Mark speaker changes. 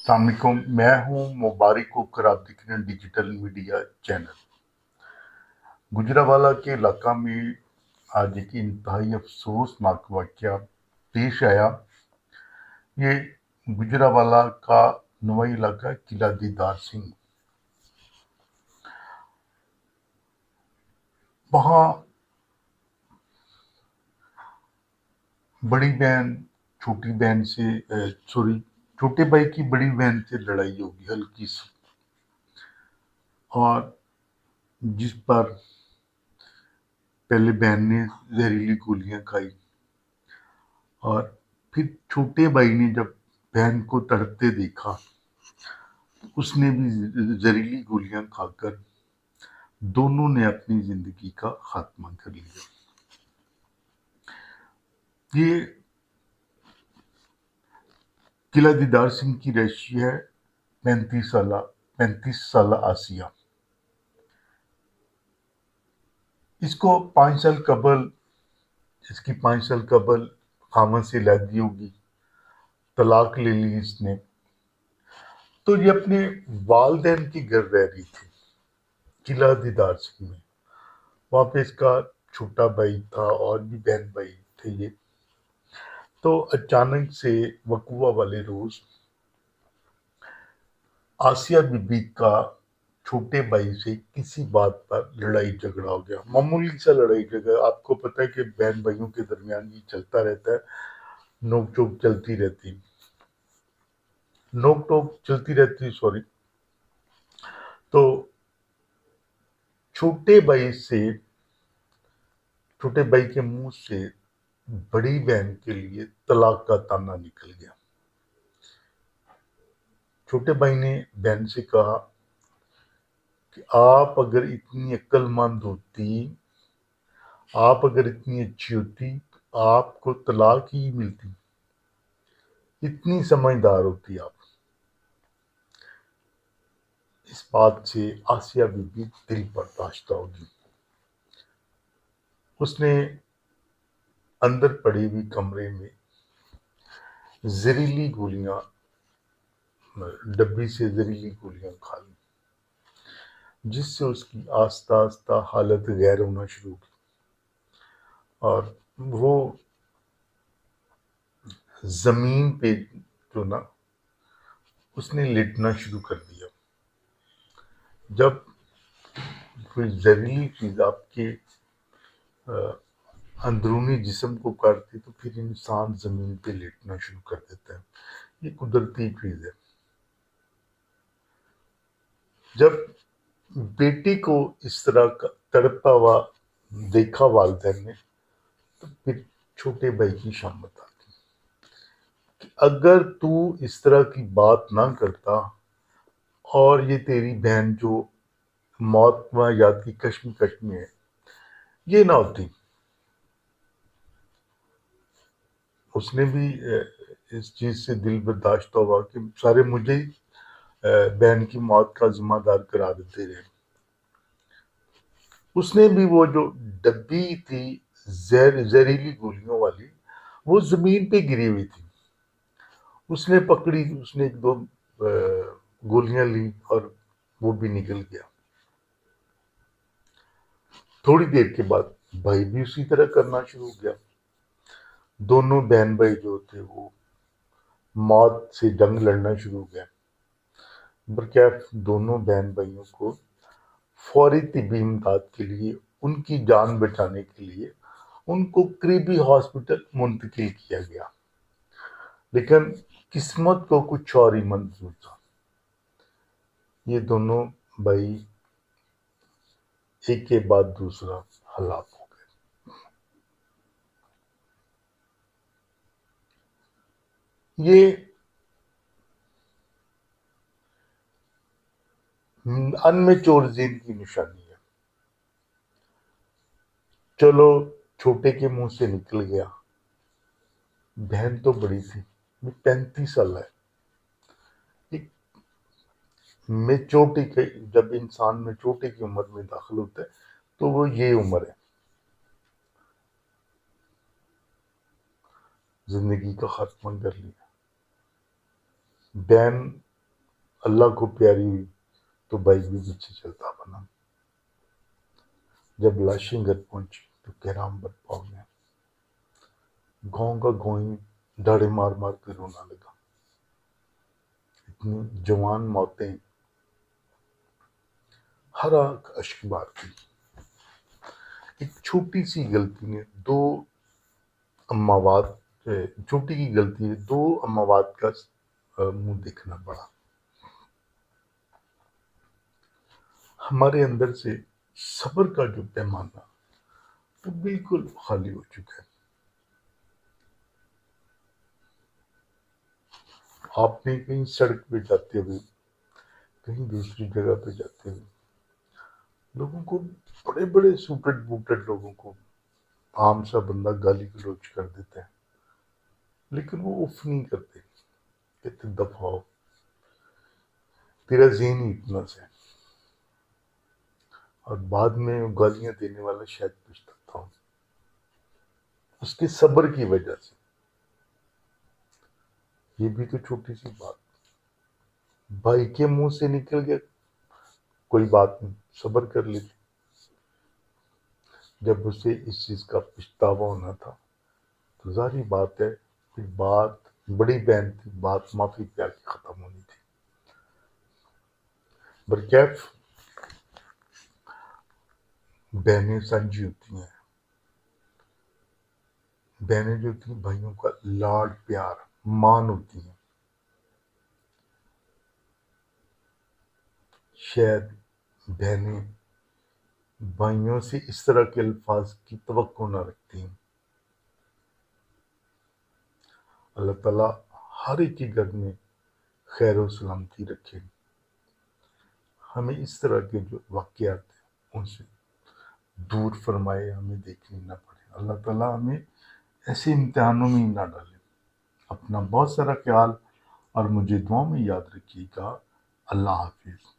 Speaker 1: السلام علیکم، میں ہوں مبارک کوکر، آپ دیکھ رہے ہیں ڈیجیٹل میڈیا چینل۔ گجرانوالہ کے علاقہ میں آج ایک انتہائی افسوسناک واقعہ پیش آیا۔ یہ گجرانوالہ کا نوائی علاقہ ہے، قلعہ دیدار سنگھ۔ وہاں بڑی بہن چھوٹی بہن سے چھوٹے بھائی کی بڑی بہن سے لڑائی ہوگی ہلکی سی، اور جس پر پہلے بہن نے زہریلی گولیاں کھائی، اور پھر چھوٹے بھائی نے جب بہن کو تڑپتے دیکھا، اس نے بھی زہریلی گولیاں کھا کر دونوں نے اپنی زندگی کا خاتمہ کر لیا۔ یہ قلعہ دیدار سنگھ کی رہائشی ہے 35 سالہ آسیہ۔ اس کو 5 سال قبل خامد سے علیحدگی ہوگی، طلاق لے لی اس نے، تو یہ اپنے والدین کے گھر رہ رہی تھی قلعہ دیدار سنگھ میں۔ وہاں پہ اس کا چھوٹا بھائی تھا اور بھی بہن بھائی تھے یہ۔ تو اچانک سے وقوع والے روز آسیہ بی بی کا چھوٹے بھائی سے کسی بات پر لڑائی جھگڑا ہو گیا، معمولی سا لڑائی جھگڑا۔ آپ کو پتہ ہے کہ بہن بھائیوں کے درمیان یہ چلتا رہتا ہے، نوک ٹوک چلتی رہتی، سوری۔ تو چھوٹے بھائی کے منہ سے بڑی بہن کے لیے طلاق کا تانا نکل گیا۔ چھوٹے بھائی نے بہن سے کہا کہ آپ اگر اتنی عقل مند ہوتی، آپ اگر اتنی اچھی ہوتی تو آپ کو طلاق ہی ملتی، اتنی سمجھدار ہوتی آپ۔ اس بات سے آسیہ بی بی دل برداشتہ ہوگی۔ اس نے اندر پڑی ہوئی کمرے میں زہریلی گولیاں، ڈبی سے زہریلی گولیاں کھا لی، جس سے اس کی آہستہ آہستہ حالت غیر ہونا شروع کی، اور وہ زمین پہ جو نا اس نے لیٹنا شروع کر دیا۔ جب کوئی زہریلی چیز آپ کے اندرونی جسم کو کاٹتی تو پھر انسان زمین پہ لیٹنا شروع کر دیتا ہے، یہ قدرتی چیز ہے۔ جب بیٹی کو اس طرح کا تڑپتا ہوا دیکھا والدین نے، تو پھر چھوٹے بھائی کی شامت آ گئی کہ اگر تو اس طرح کی بات نہ کرتا اور یہ تیری بہن جو موت و یاد کی کشمکش میں ہے یہ نہ ہوتی۔ اس نے بھی اس چیز سے دل برداشتہ ہوا کہ سارے مجھے ہی بہن کی موت کا ذمہ دار قرار دیتے رہے۔ اس نے بھی وہ جو ڈبی تھی زہریلی گولیوں والی، وہ زمین پہ گری ہوئی تھی، اس نے پکڑی، اس نے ایک دو گولیاں لی اور وہ بھی نکل گیا۔ تھوڑی دیر کے بعد بھائی بھی اسی طرح کرنا شروع ہو گیا۔ دونوں بہن بھائی جو تھے وہ موت سے جنگ لڑنا شروع ہو گیا۔ برکیف دونوں بہن بھائیوں کو فوری طبی امداد کے لیے، ان کی جان بچانے کے لیے ان کو قریبی ہاسپٹل منتقل کیا گیا، لیکن قسمت کو کچھ اور ہی منظور تھا۔ یہ دونوں بھائی ایک کے بعد دوسرا ہلاک ہو گئے۔ یہ انمیچور ذہن کی نشانی ہے۔ چلو چھوٹے کے منہ سے نکل گیا، بہن تو بڑی تھی، 35 سال ہے۔ ایک میچورٹی کے، جب انسان میچورٹی کی عمر میں داخل ہوتا ہے تو وہ یہ عمر ہے، زندگی کا خاتمہ کر لیا۔ بہن اللہ کو پیاری ہوئی تو بھائی بھی پیچھے چلتا بنا. جب لاشیں گھر پہنچی تو کہرام برپا ہو گیا. گاؤں کا گاؤں ہی داڑے مار مار کے رونا لگا. اتنی جوان موتیں ہر آنکھ اشک بار کی. ایک چھوٹی سی غلطی نے دو اموات چھوٹی کی غلطی ہے دو اموات کا منہ دیکھنا پڑا. ہمارے اندر سے صبر کا جو پیمانہ وہ بالکل خالی ہو چکا ہے. آپ نے کہیں سڑک پہ جاتے ہوئے کہیں دوسری جگہ پہ جاتے ہوئے لوگوں کو بڑے بڑے سوٹڈ بوٹڈ لوگوں کو عام سا بندہ گالی گلوچ کر دیتا ہے لیکن وہ اف نہیں کرتے. کہتے دفعہ ہو، تیرا ذہن ہی اتنا سے. اور بعد میں گالیاں دینے والا شاید پچھتاتا ہوں اس کے صبر کی وجہ سے. یہ بھی تو چھوٹی سی بات بھائی کے منہ سے نکل گیا، کوئی بات نہیں، صبر کر لیتے. جب اسے اس چیز کا پچھتاوا ہونا تھا تو ظاہری بات ہے کہ بات بڑی بہن تھی، بات معافی پیار کی ختم ہونی تھی. برکیف بہنیں سنجی ہوتی ہیں. بہنیں جو ہوتی ہیں بھائیوں کا لاڈ پیار مان ہوتی ہیں. شاید بہنیں بھائیوں سے اس طرح کے الفاظ کی توقع نہ رکھتی ہیں. اللہ تعالیٰ ہر ایک کے گھر میں خیر و سلامتی رکھے. ہمیں اس طرح کے جو واقعات ہیں ان سے دور فرمائے، ہمیں دیکھنے نہ پڑے. اللہ تعالیٰ ہمیں ایسے امتحانوں میں نہ ڈالے. اپنا بہت سارا خیال اور مجھے دعاؤں میں یاد رکھیے گا. اللہ حافظ.